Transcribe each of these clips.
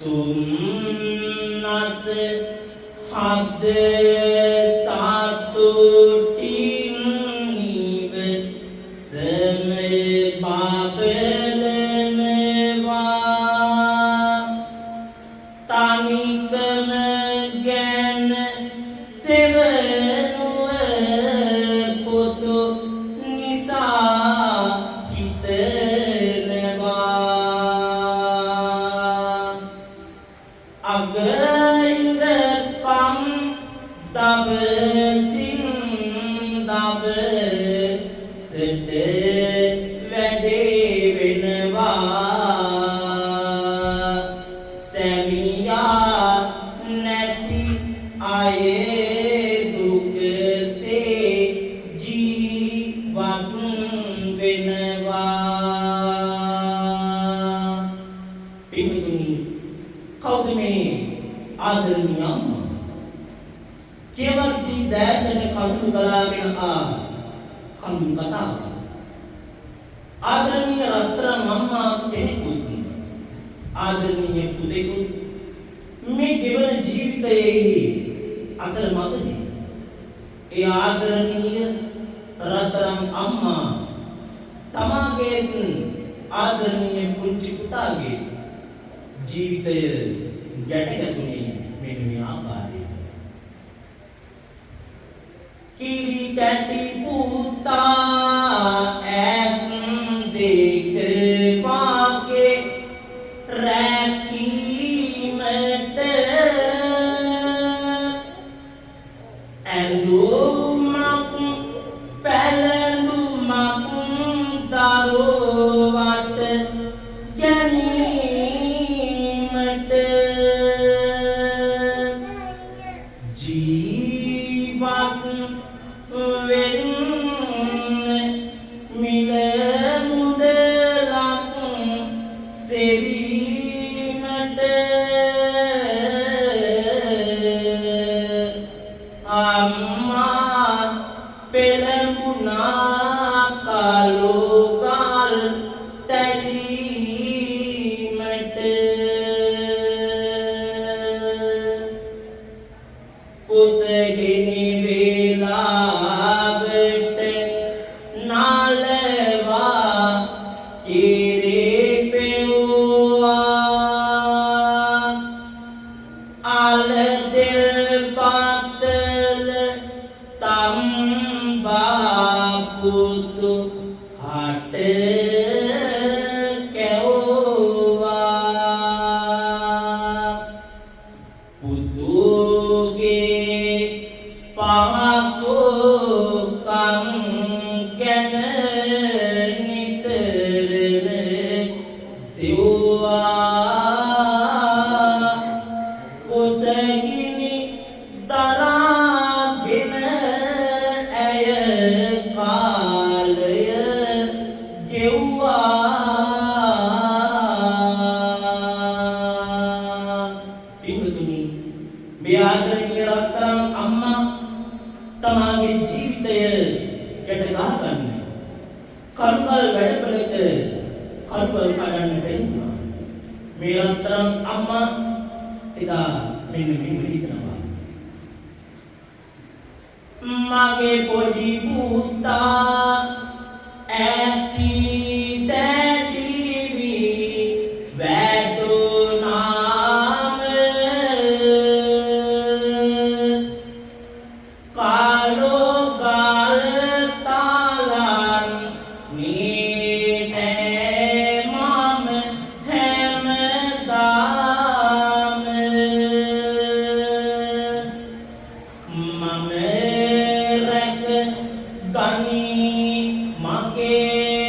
Sum Mame rek gani make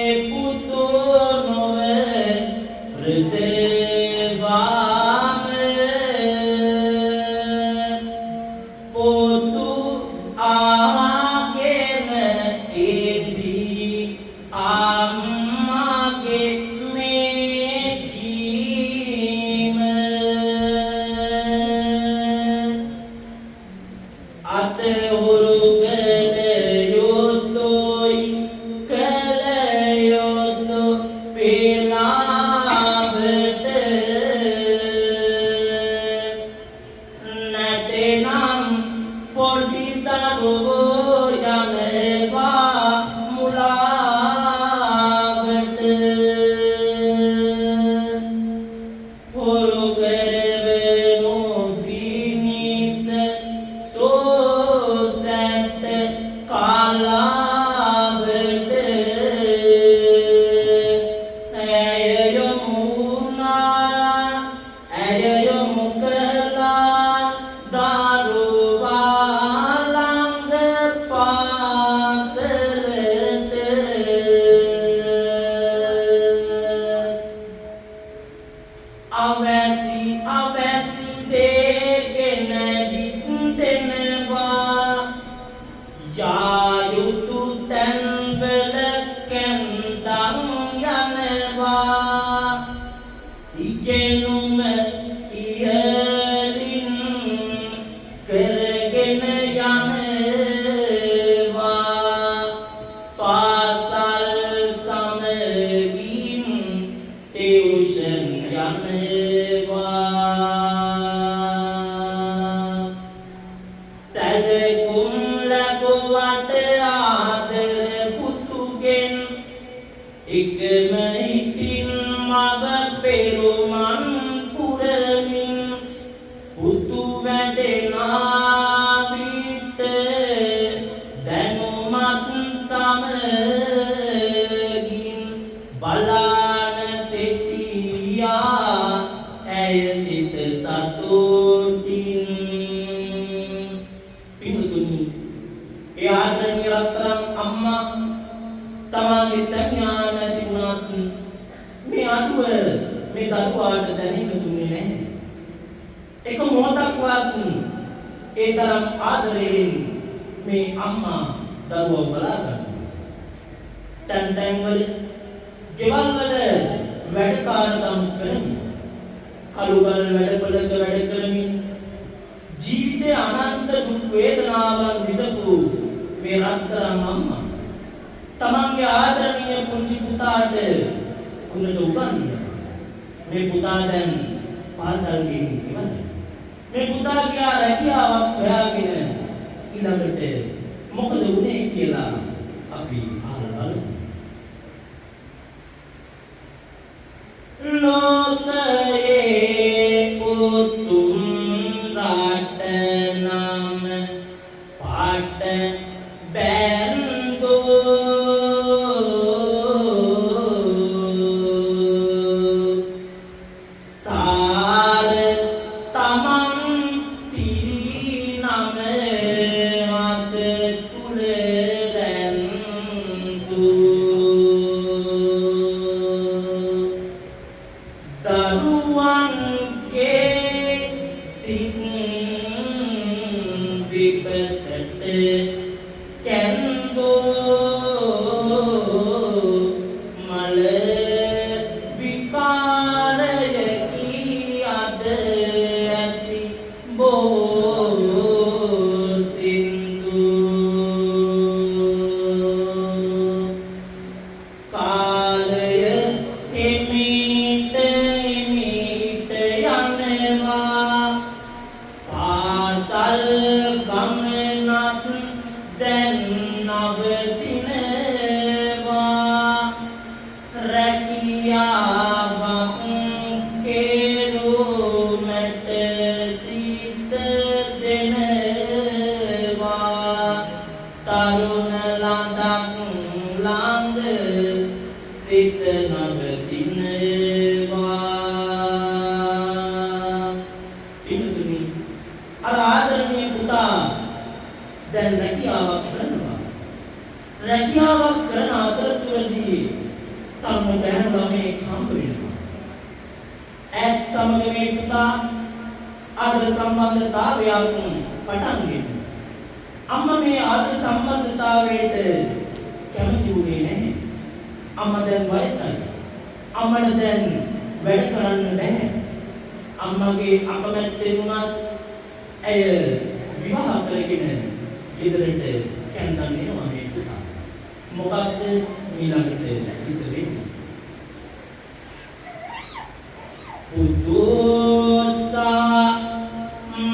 Putusa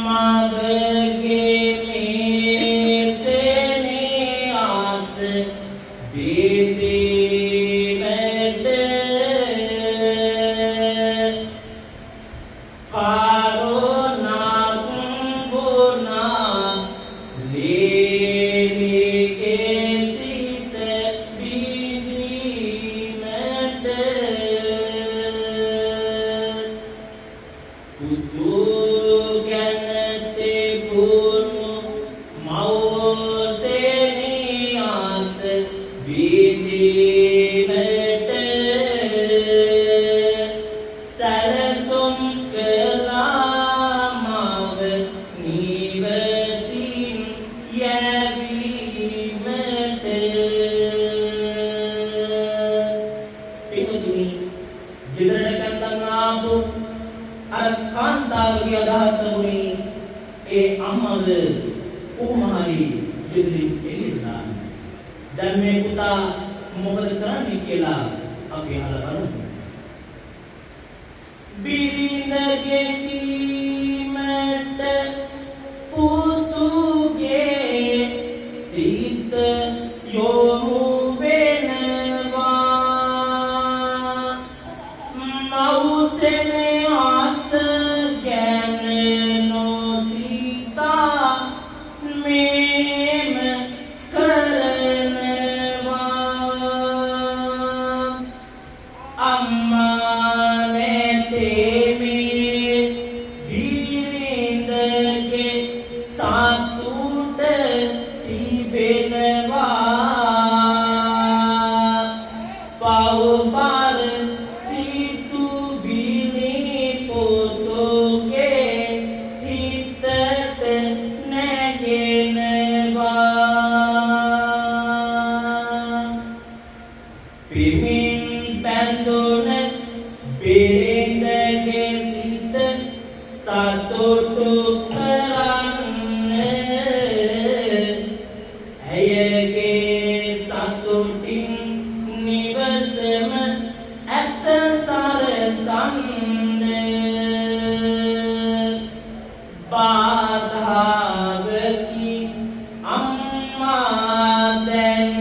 mabege mese ඒ අම්මව කොහොම හරි ගෙදරින් එළියට දාන්න. දැන් මේ පුතා මොකද කරන්නේ කියලා අපි අහලා බලමු. බිරිඳගේ කීමට පුතුගේ සිත යොමු වෙනවා. මවුසෙනේ ආස ගැන නොසිතා මේම කරනවා. අම්මා නැතේ මේ බිරිඳගේ සතුට තිබෙනවා. පව්බර සිතුවිලි පුතුගේ හිතට නැගෙනවා. පිමින් බැඳුන බිරිඳගේ සිත සතුටු කරන්න ඇයගේ සතුටින් නිවසම ඇත සරසන්න. බාධාවකි අම්මා දැන්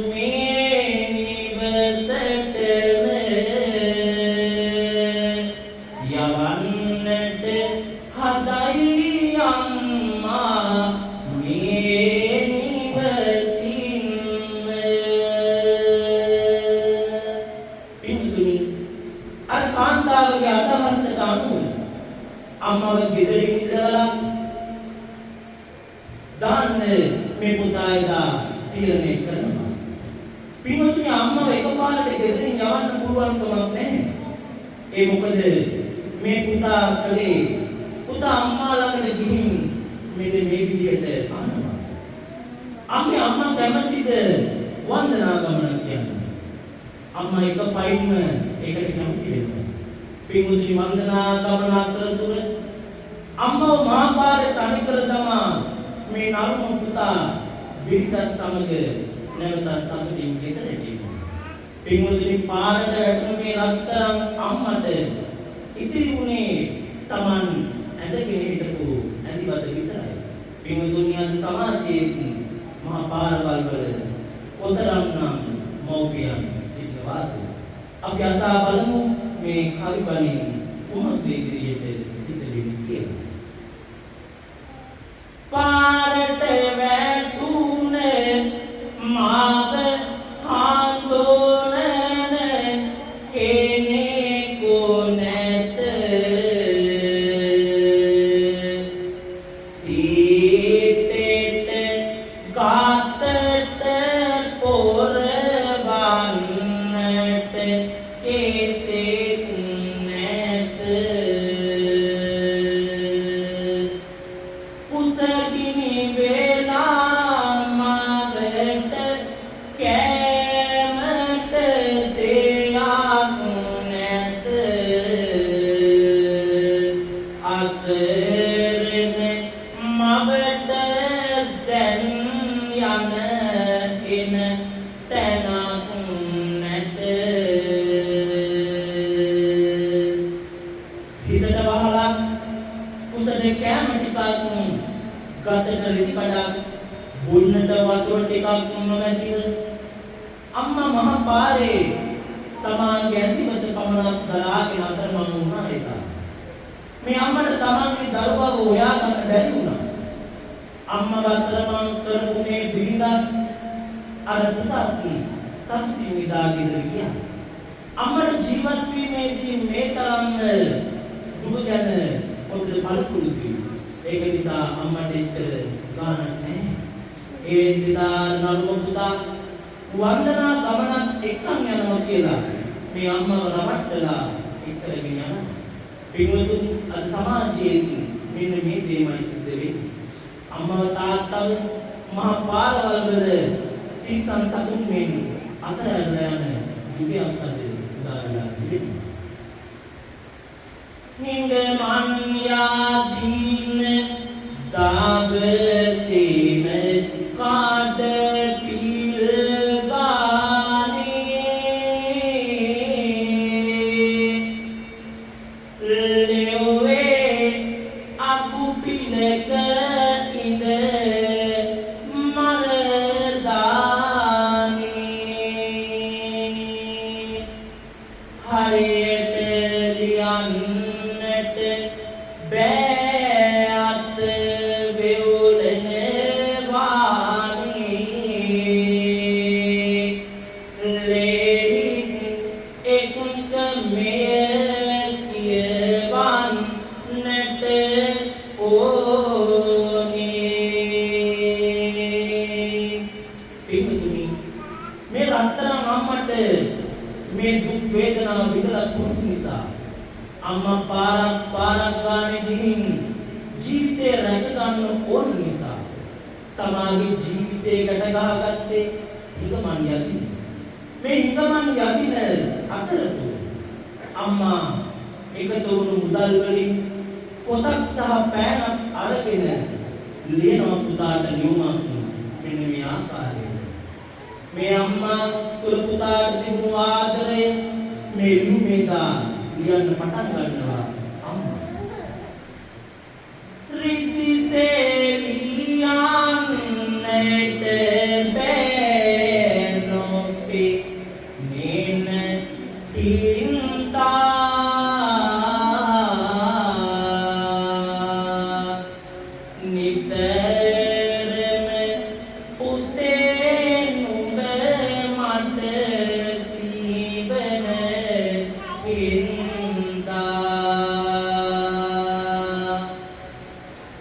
මේ නිවසටම යවන්නට හදයි අම්මා මේ නිවසින්ම. පින්තුනි, අර කාන්තාවගේ අදහසට අනුව අම්මව ගෙදරින් ඉඳලා දාන්න මේ පුතා එදා තීරණය කරනවා. පින්තුනි, අම්මව එකපාරට ගෙදරින් යවන්න පුළුවන් කමක් නැහැ. ඒ මොකද මේ පුතා කලේ පුතා අම්මා ළඟට ගිහින් මෙන්න මේ විදියට අහනවා. අම්මා කැමතිද වන්දනා ගමනක් යන්න? අම්මා එක පයින්ම ඒකට කැමති වෙනවා. පින්වතුනි, වන්දනා ගමන අතරතුර අම්මව මහා පාරේ තනි කර දමා මේ නරුම පුතා බිරිඳ සමග නැවත සතුටින් ගෙදරට එනවා. පින්වතුනි, පාරට වැටුණු මේ රත්තරන් අම්මට ඉතිරි වුණේ Taman ඇඳගෙන හිටපු ඇඳිවත විතරයි. පින්වතුනි, අද සමාජයේ මහා පාරවල් වල කොතරම්නම් මව්පියන් සිටවාද? අපි අසා බලමු මේ කවි බණින් කුමක් ඉදිරියට සිට වෙන්නේ කියලා. පාරට වැටුණ මාව හඳුනන කෙනෙකු නැත. සීතෙට ගාතට පොරවන්නට කෙසෙත් නැත. කුසගිනි වේලා මවට කෑමට දෙයක් නැත. අසරණ මවට දැන් යන එන තැනක් නැත. හිසට වහලා කුසට කෑම ටිකක් ගතට රෙදි කඩක් බොන්නට වතුර ටිකක් නොමැතිව අම්මා මහ පාරේ තමාගේ ඇඳිවත පමණක් දරාගෙන අතරමං වුණා එදා. මේ අම්මට තමන්ගේ දරුවව හොයාගන්න බැරි වුණා. අම්මව අතරමං කරපු මේ බිරිඳත් අර පුතත් සතුටින් නිදා ගෙදර ගියා. අම්මට ජීවත් වීමේදී මේ තරම් දුක ගැන මොකද බලකුරුති. ඒක නිසා අම්මට එච්චර ගානක් නැහැ. ඒ දිනා නරුම පුතා වන්දනා ගමනක් එක්කන් යනවා කියලා මේ අම්මව රවට්ටලා එක්කගෙන යනවා. පින්වතුනි, අද සමාජයේ මෙන්න මේ දෙයමයි සිද්ධ වෙන්නේ. අම්මව තාත්තව මහා පාරවල් වල තිරිසන් සතුන් මෙන් අතරලා යන යුගයක් අද උදා වෙලා තිබෙනවා. නින්ද මන්යා දීන අගු පිලක ඉඳ මරදානේ හරියට ලියන්නට බෑ අත වෙවුලන වානේ ලේලි එකුන්ක මෙය කියවන්නට ඕනේ පිටුතුනි මේ රත්තරන් අම්මට මේ දුක් වේදනා විඳලා පුරුදු නිසා අම්මා පාරක් ගානේ ගිහින් ජීවිතේ රැක ගන්න ඕන නිසා තමාගේ ජීවිතේකට ගහගත්තේ හිඟමන් යදින මේ හිඟමන් යදින අතරතුර අම්මා එකතු වුණු මුදල් වලින් පොතක් සහ පෑනක් අරගෙන ලියනවා පුතාට ලියුමක් මෙන්න මේ ආකාරයෙන් මේ අම්මා තුල පුතාට තිබුණු ආදරය මේ ලියුමේදා ලියන්න පටන් ගන්නවා අම්මා රිසිසෙලියන්නට බෑනොපි නින තින්තා නිතරම පුතේ නුඹ මට සීවන හින්දා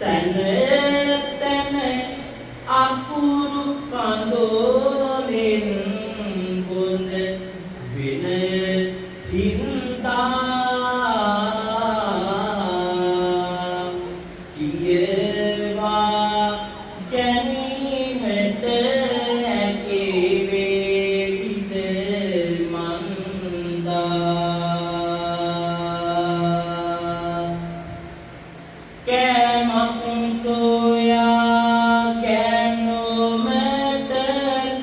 තන තන අකුරු කඳෝලෙන් බොඳ වෙන හින්දා කියවා ගැනීමට හැකි වේවිද මන්දා කෑමක් සොයා කෑනොමට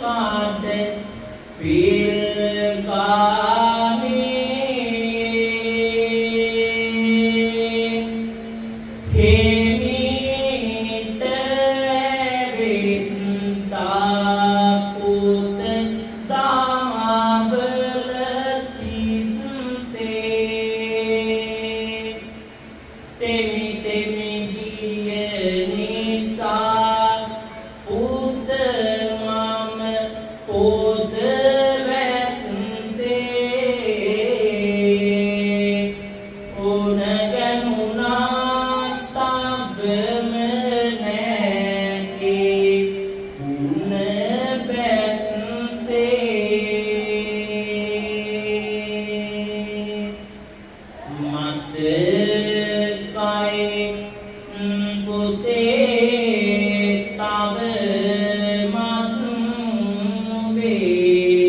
කාට පිල් ගානේ හිමිට විත්තා පුත දාබල තිස්සේ තෙමි තෙමි ගිය නිසා පුත මම පොද වැස්සේ ඕන ගැනුණා තවම නැගේ උන බැස්සේ මතකයි පුතේ තව මත් වේ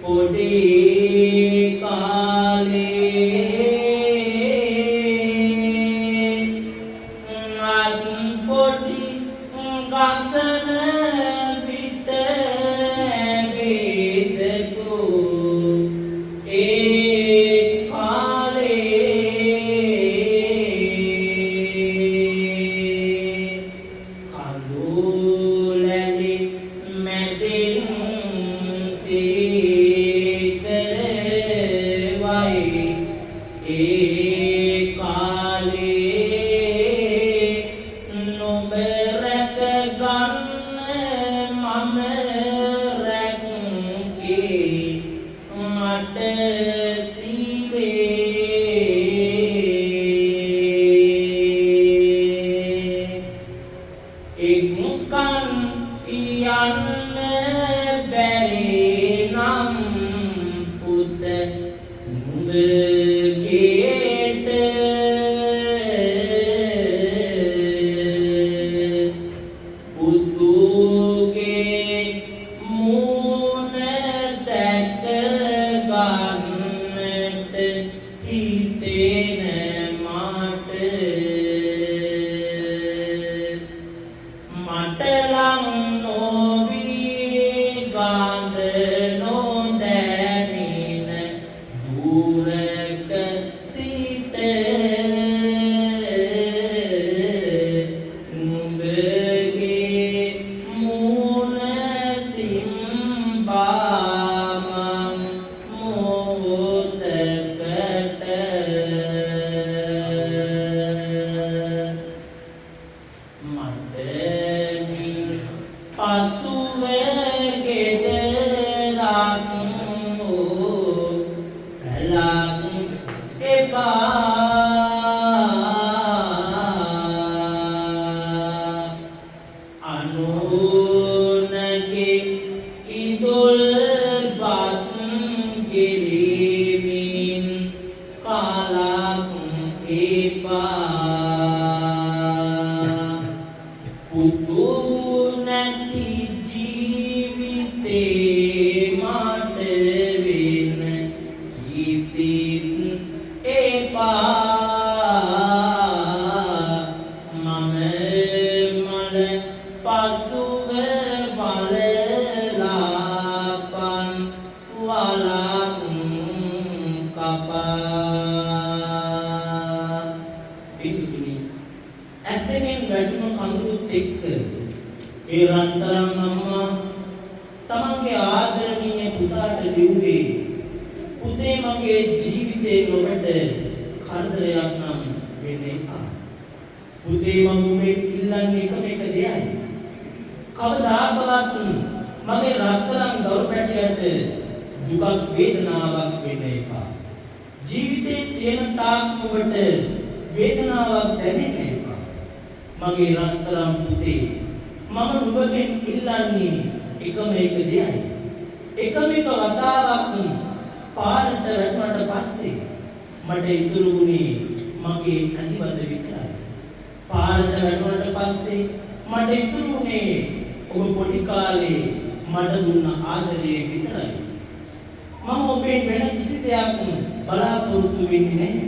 පොඩි කාලේ අත් පොඩි ගසන විට වේදකෝ ඒ කාලේ කඳුලැලි මැදින් සීකරවයි ඒ කාලේ නුඹ රැක ගන්න පුතු නැති ජීවිතේ මට වෙන කිසිත් එපා මම මල පසුව බලලාපන් වලක් කපා පිටුනි ඇස් දෙකෙන් වැටුණු කඳුළුත් එක්ක ඒ රත්තරන් අම්මා තමන්ගේ ආදරණීය පුතාට ලිව්වේ පුතේ මගේ ජීවිතේ ඔබට කරදරයක් නම් වෙන්න එපා. පුතේ මම මේ ඉල්ලන්නේ එකම එක දෙයයි. කවදාකවත් මගේ රත්තරන් දොර පැටියට දුකක් වේදනාවක් වෙන්න එපා. ජීවිතේ තියෙන තාක් ඔබට වේදනාවක් දැනෙන්න එපා. මගේ රත්තරන් පුතේ මම ඔබගෙන් ඉල්ලන්නේ එකම එක දෙයයි. එකම එක වතාවක් පාරට වැටුණාට පස්සේ මට ඉතුරු වුණේ මගේ අනිවද විතරයි. පාරට වැටුණාට පස්සේ මට ඉතුරු වුණේ ඔබ පොඩි කාලේ මට දුන්න ආදරය විතරයි. මම ඔබෙන් වෙන කිසි දෙයක් බලාපොරොත්තු වෙන්නේ නැහැ.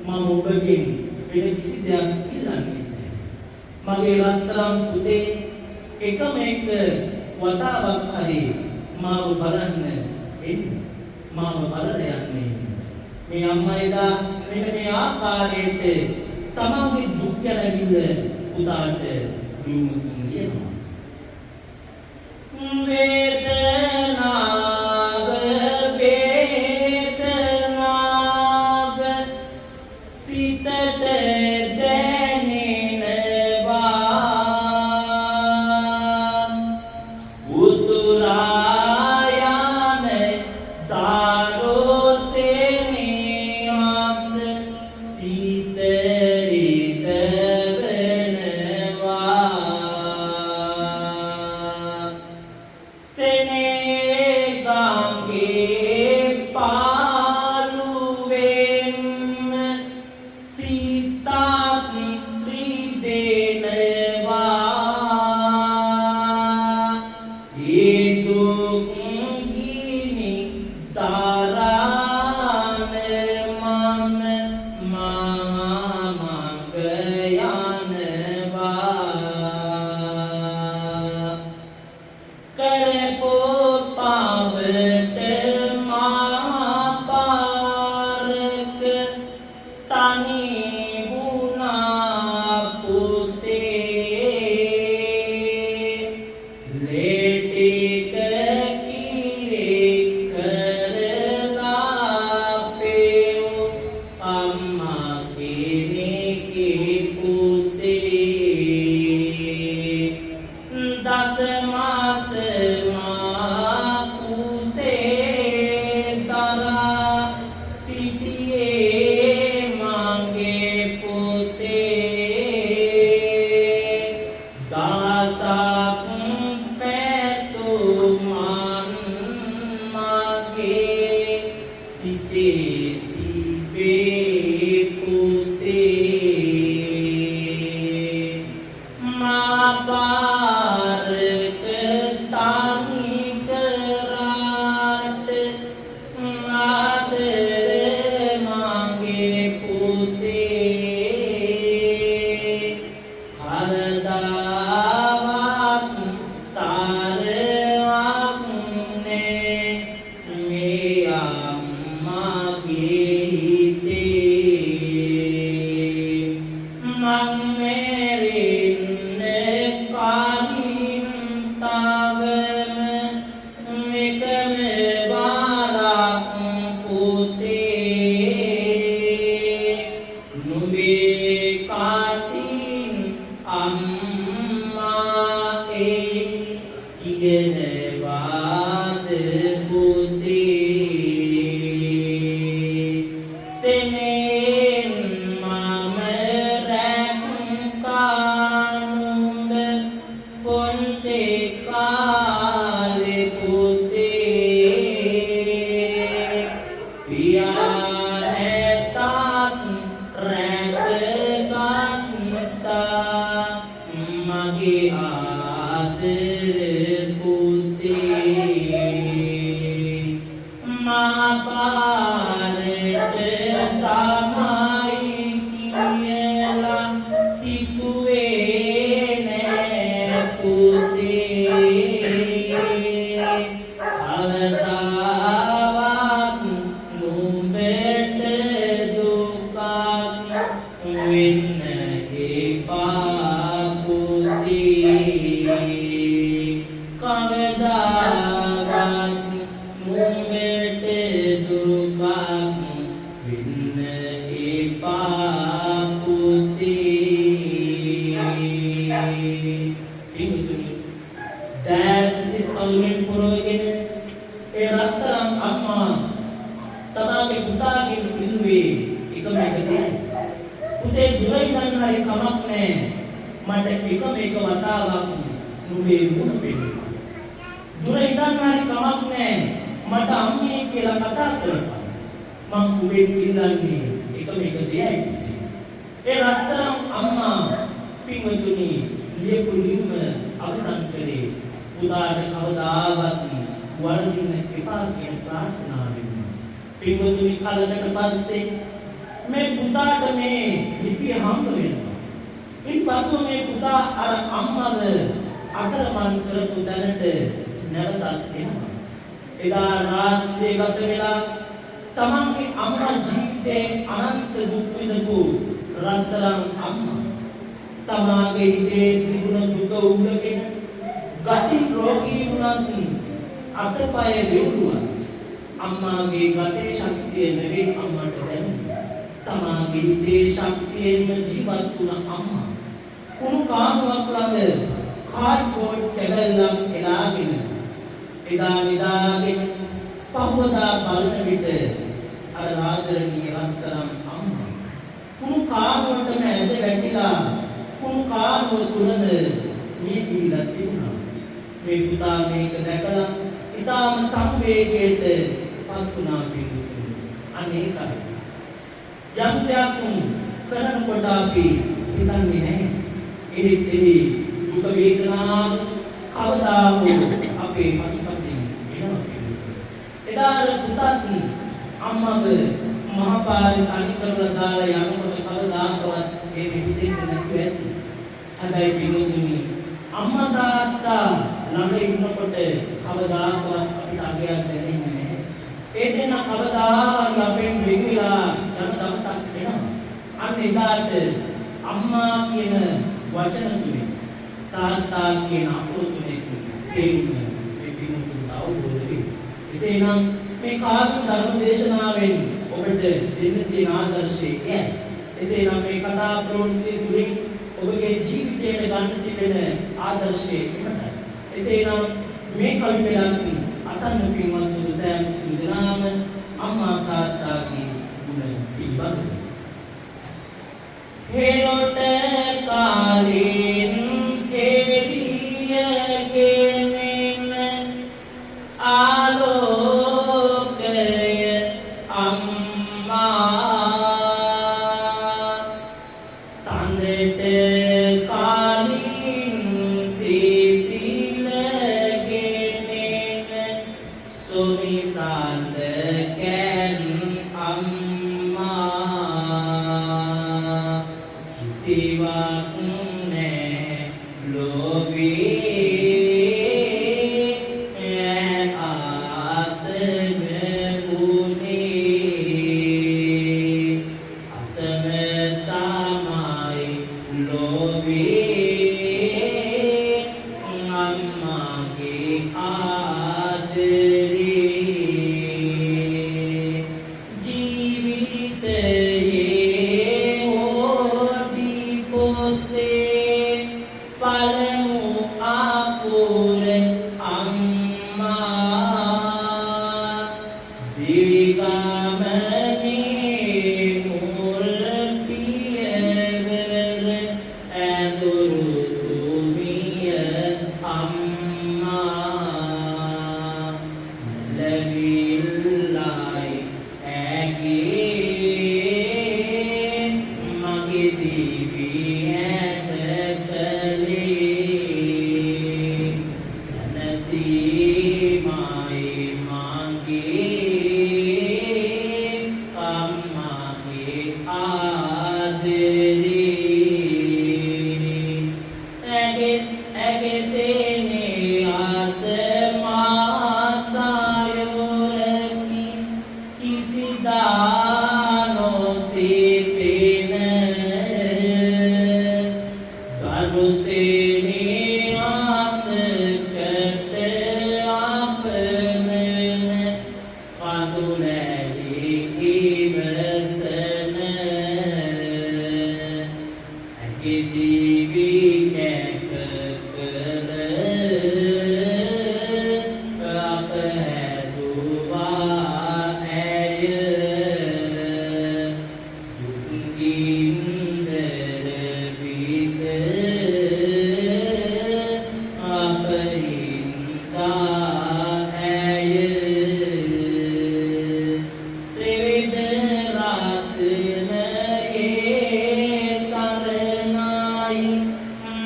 මම ඔබගෙන් වෙන කිසි දෙයක් ඉල්ලන්නේ නැහැ. මගේ රත්තරන් පුතේ එකම එක වතාවක් හරි මාව බලන්න එන්න. මාව බලලා යන්නේ. මේ අම්මා එදා මෙන්න මේ ආකාරයට තමන්ගේ දුක් ගැනවිල්ල පුතාට විමුක්තිය දෙනවා. වේදනාව වේදනාව සිතට දැනෙනවා උතුරා යන දාරෝසෙනේ ආස සිත රිදවෙනවා සෙනෙගාගේ පාළුවෙන් සිතත් රිදෙනවා ඒ දුක් ගිනි දරාන මම මඟ යනවා කරපෝ පාවට මාපාරක තනි වුණා පුතේ ලේටික කිරේ කරලා පෙව් අම්මා කෙනෙක්ගේ පුතේ දස මාස මා කුසේ දරා සිටියේ මගේ පුතේ දසක් පැතුමන් මගේ සිතේ තිබේ පුතේ මාපාරක තනි කරාට ආදර මගේ පුතේ කවදාවත් තරයක් නෑ මේ අම්මගේ හිතේ මං මෙරෙන්න කලින් තවම එකම වාරක් පුතේ නුඹේ කාටින් අම්මා එයි කියනවාද පුතේ සෙනෙන් මම රැක්කානුඹ පොන්තේ කාලේ පුතේ පියා නැතත් රැකගත්තා mage aader puthe maparete tamai kiyala hituwe ne puthe avadawat numbete dukak winna epa puthe kavadawat numbete dukak winna epa puthe පින්තුනි දැසිත කල්ෙන් පුරවගෙන ඒ රත්තරන් අම්මා තමගේ පුතාගෙන් ඉල්ලුවේ එකම එක දෙයක්. පුතේ දුර ඉඳන් හරි කමක් නැහැ. මට එකම එක වතාවක් නුඹේ මුණ පෙන්නන්න. දුර ඉඳන් හරි කමක් නැහැ. මට අම්මේ කියලා කතා කරපන්. මං නුඹෙන් ඉල්ලන්නේ එකම එක දෙයයි පුතේ. ඒ රත්තරන් අම්මා පින්තුනි ලියපු ලියුම අවසන් කරේ පුතාට කවදාවත් වරදින්න එපා කියන ප්‍රාර්ථනාවෙන්. පින්වතුනි කලකට පස්සේ මේ පුතාට මේ ලිපිය හම්බ වෙනවා. ඉන්පසු මේ පුතා අර අම්මව අතරමන් කරපු දැනට නැවතත් එනවා. එදා රාත්‍රියේ ගත වෙලා තමන්ගේ අම්මා ජීවිතේ අනන්ත දුක් විඳපු රත්තරන් අම්මා තමාගේ හිතේ තිබුණ දුක උඩගෙන ගතින් රෝගී වුණත් අතපය වේරුවා අම්මාගේ ගතේ ශක්තිය නෙවෙයි අම්මට දැනුනේ තමාගේ හිතේ ශක්තියෙන්ම ජීවත් වුණ අම්මා කුණු කානුවක් ළඟ කාඩ්බෝඩ් කැබල්ලක් එලාගෙන එදා නිදාගෙන පහවදා බලන විට අර ආදරණීය රත්තරන් අම්මා කුණු කානුවටම ඇද වැටිලා කුණු කානුව තුලම නිදීලා තිබුණා. මේ පුතා මේක දැකලා ඊටාම සංවේගයට පත් වුණා පිළිතුරු. අනේකයි. යම් දෙයක් කරනකොට අපි හිතන්නේ නැහැ. එහි දුක වේදනාව කවදා හෝ අපේ පසුපසින් එනවා පිළිතුරු. එදා පුතත් අම්මව මහපාරේ තනි කරලා දාලා යනකොට කවදාකවත් ඒ හිතෙන්නේ නැතුව ඇති. හැබැයි පිළිතුරු අම්මා තාත්තා ළඟ ඉන්නකොට කවදාකවත් අපිට අගයක් දැනෙන්නේ නැහැ. ඒ දෙන කවදාවත් අපෙන් වෙන් වෙලා යන දවසක් එනවා. අන්න එදාට අම්මා කියන වචන තුනේ තාත්තා කියන අකුරු තුනේ තේරුම මේ පිළිතුරු අවබෝධ වෙයි. එසේනම් මේ කාර්ය ධර්ම දේශනාවෙන් ඔබට දෙන්න තියෙන ආදර්ශය එයයි. එසේනම් මේ කතා ප්‍රවෘත්ති තුලින් ඔබගේ ජීවිතයට ගන්න තිබෙන ආදර්ශය එමටයි. එසේනම් මේ කවි පෙළක් අසන්න පින්වත් ඔබ සෑම සිඳනාම අම්මා තාත්තාගේ ගුණ පිළිබඳව. හේරොට කාලෙන් එළියගෙන ආලෝකය අම්මා සඳට කාලින් සිසිලගෙන සොමිසඳ කැන් අම්මා කිසිවක් නෑ ලෝභේ ආසන මුනේ අසම සමයි ලෝභේ අම්මාගේ ආදරේ ජීවිතයේ හොදි පොතේ පළමු ආපුර අම්මා දිවිගමනේ මුල් පියවර ඇඳුරු තුමිය අම්මා ලැබිල්ලයි ඇගේ මගේ දිවි ඇට කලේ අරුසේනේ ආසකට අපමණ පඳුරැලි ඉවසන ඇකිදිවි කැප කළ අප හැදුවා ඇය දුක්ගින්දර විඳ අප හින්දා ඇය ත්‍රිවිධ රත්නයේ සරණයි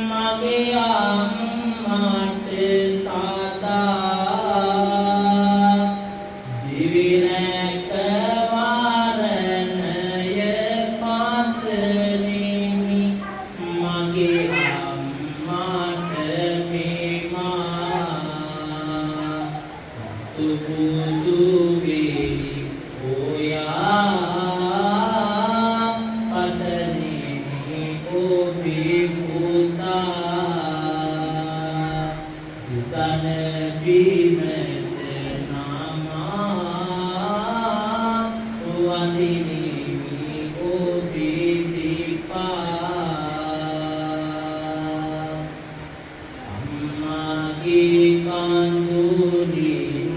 මගේ අම්මාට සදා දිවි රැක වාරණය පතනෙමි මගේ අම්මාට මෙමා තුබුදු වේ ඔයා පතනෙමි ඔබේ පුතා යුතන බිමට නමා වඳිනෙමි ඔබේ දීපා අම්මාගේ කඳුලින්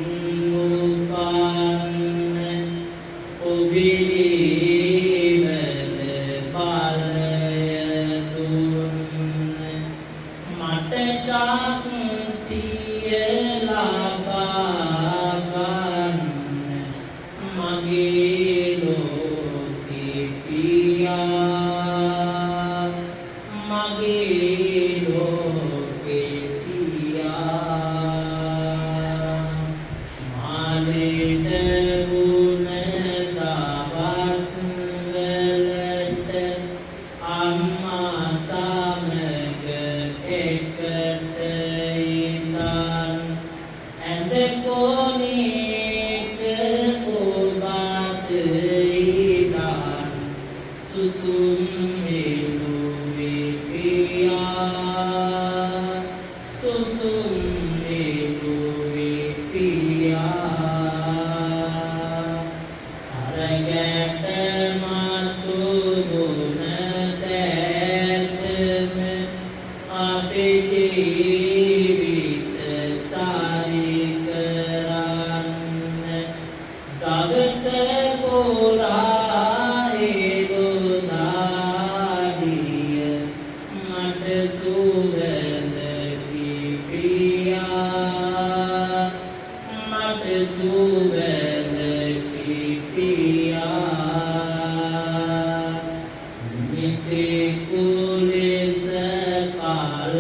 උපන්න ඔබේ වල බලය දුන්න මට ශක්තිය ලබා ගන්න මගේ ලෝකේ පියා මගේ ලෝකේ පියා මාලෙට ගුණ දවස් වලට අම්මා සමග එකට ඉඳන් ඇඳ කොනේක ඔබත් ඉඳන් සුසුම් මෙලුවේ පියා සුසුම් මෙලුවේ පියා අරගැට මතු ගුණ දැතම අපේ ජීවිත සාරි කරන්න දවස පුරා එළොදාඩිය මට සුවඳ පිපියා මට සුවඳ පිපියා මිසේ කුලෙස කල්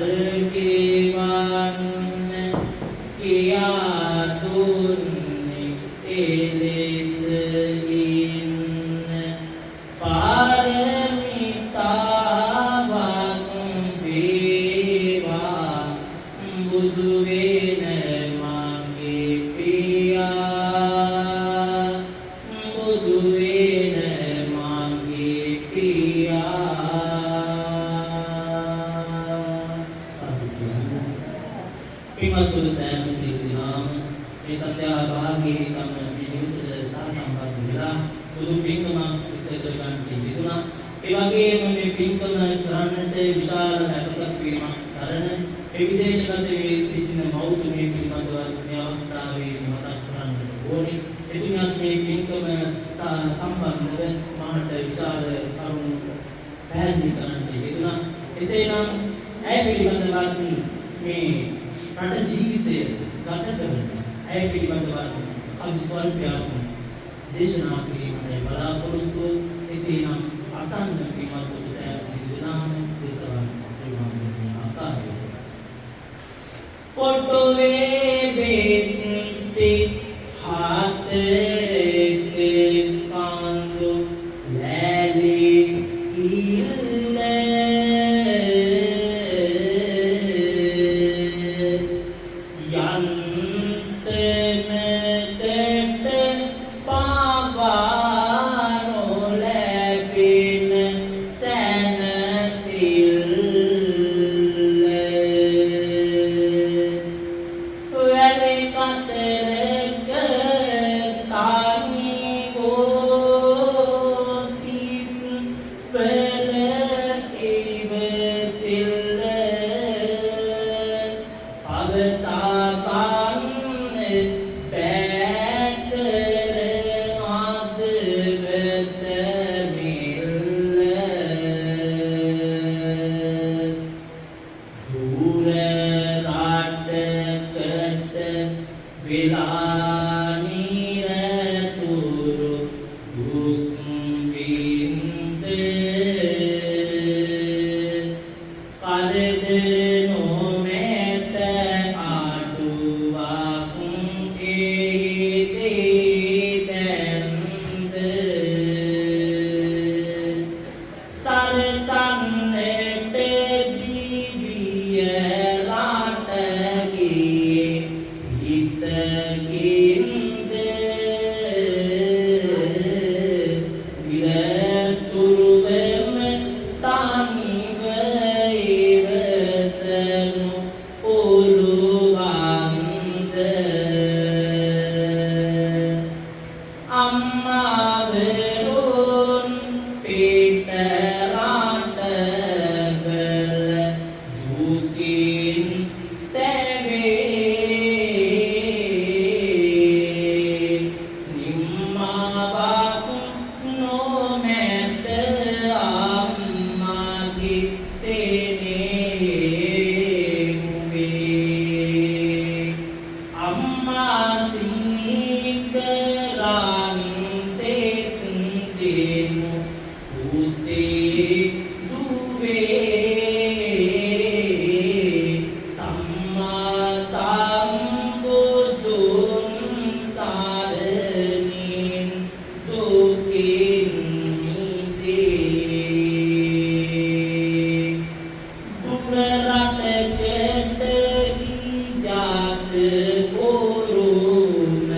ගෙවන්න කියා දුන්නේ එලෙස ඉන්න පාරමිතාවක් වේවා බුදු වෙන මගේ පියා බුදු වෙන මගේ පියා පින්වත්නි සෑම සිද්ධාම මේ සත්‍යාභාගී තම නිවසට සහසම්බන්ධ වෙලා බුදු පින්කම සිද්ධ කර ගන්නට යෙදුණා. ඒ වගේම මේ පින්කම කරන්නට විශාල කැපකිරීමක් කරන මේ විදේශගත වී සිටින මෞතුමිය පිළිබඳව මේ අවස්ථාවේදී මතක් කරන්නට ඕනේ. එතුමියත් මේ පින්කම සම්බන්ධව මාට විශාල කරුණු පැහැදිලි කරන්නට යෙදුණා. එසේනම් ඇය පිළිබඳවත් මේ රට ජීවිතය ගත කරන ඇය පිළිබඳව කවි ස්වල්පයක් දේශනා කිරීමට බලාපොරොත්තු එසේනම් අසන්න පින්වත් සෑම සිදුනාම දේශනා කිරීමේ ආකාරය පොට්ටුවේ බෙත්ති හතරක කඳු ලැලි ඉල්ල යන්තමකට පාවානෝ ලැබෙන සැනසිල්ල කරදර නොමැත අඩුවක් එහිදී දැන්ද සරසන්නට දිවිය රටගේ හිතකින්ද විරතුරුවම තනිව ඉවසනු පුළුවන්ද අම්මාවරුන් පිට රටවල දුකින් තැවේ නිම්මාවක් නොමැත අම්මාගේ සෙනෙහුවේ අම්මා සීකරන් සෙත් දෙනු පුතේ දුවේ සම්මා සම්බුදුන් සරණින් දුකින් මිදේ දුර රටකට ගියාත් කොරුමව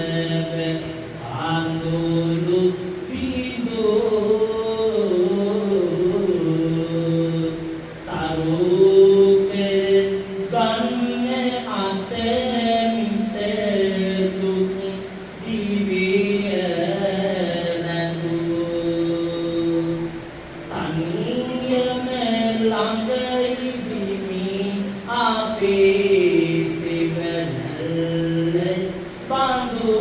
අඳුළු විදෝ සරුක ගන්න අතමිට දුක් දිවිය නැඳූ තනියම ළඟ ඉදිමි අපේ සෙවනල්ල බඳු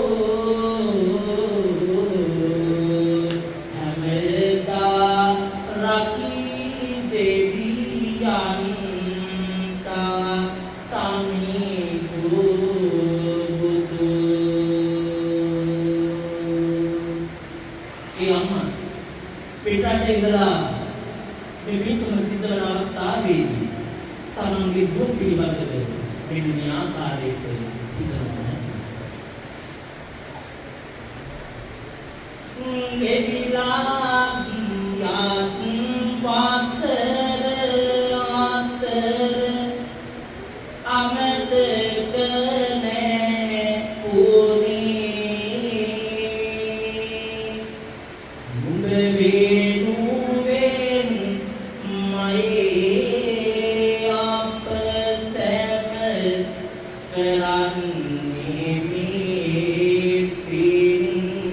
හැමදා රකී දෙවියන් සා සමිඳු බුදු ඒ අම්මා පිටරට ඉඳලා මේ පිටුම සිද්ධ වන අවස්ථාවේදී තමන්ගේ දුක් පිළිබඳව මෙන්න මේ ආකාරයට හිතනවා. එවිලා ගියත් වසර අතර අමතක නැ උනේ නුඹ වෙනුවෙන් මයේ අප සැම කරන්නේ මේ පින්නේ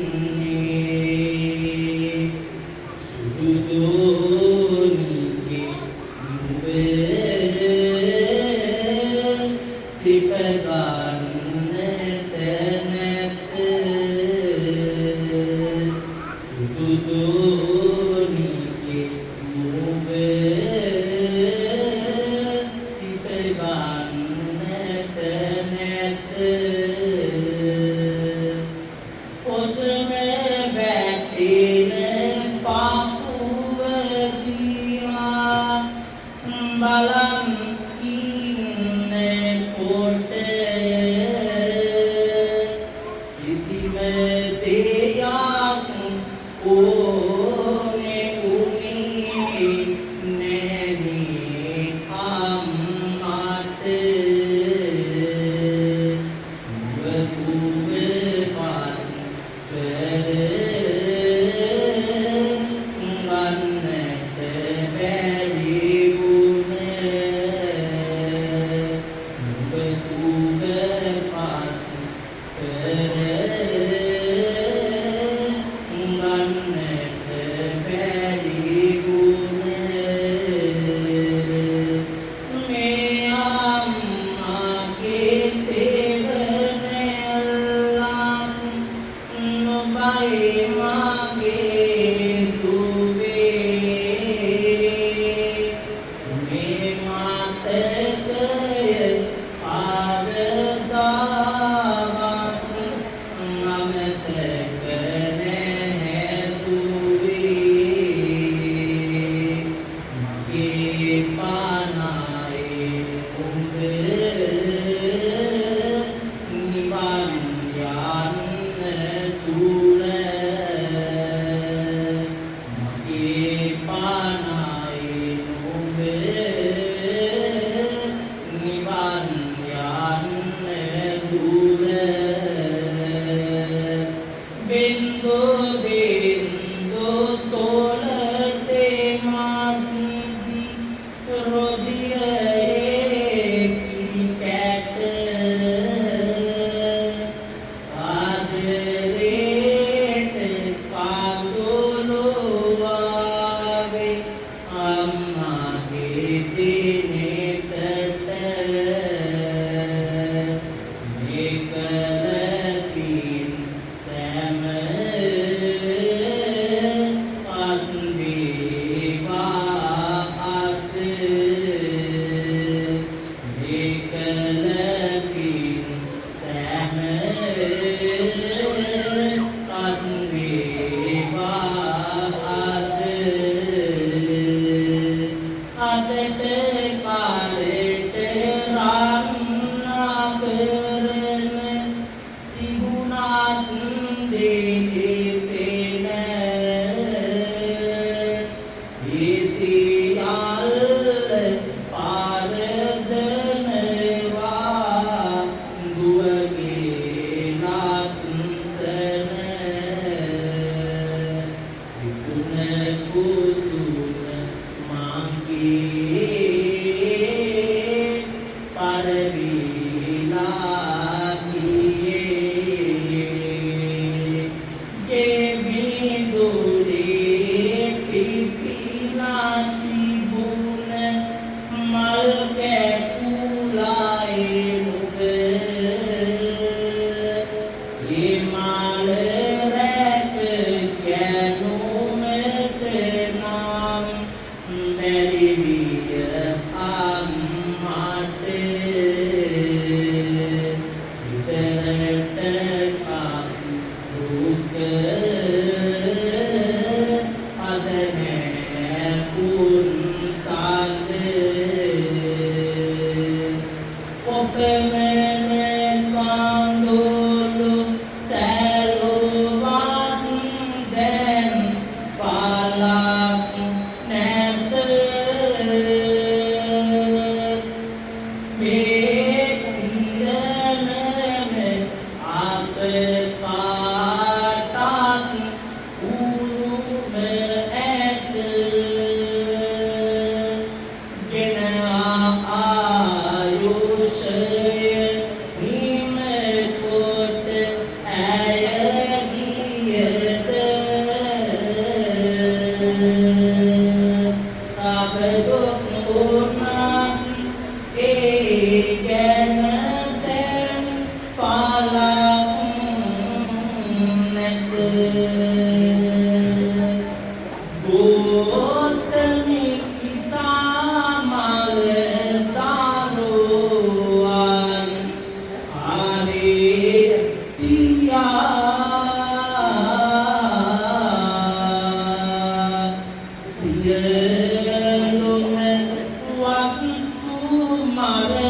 මරණය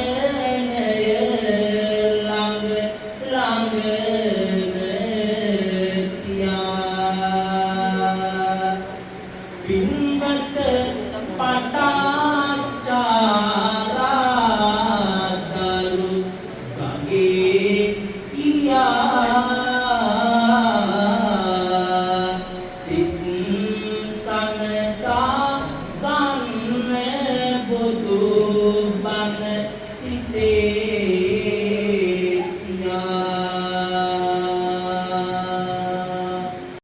ළඟ ළඟම තියා පින්වත පටාචාරා දරු ගඟේ කියා සිත් සනසා ගන්න බුදු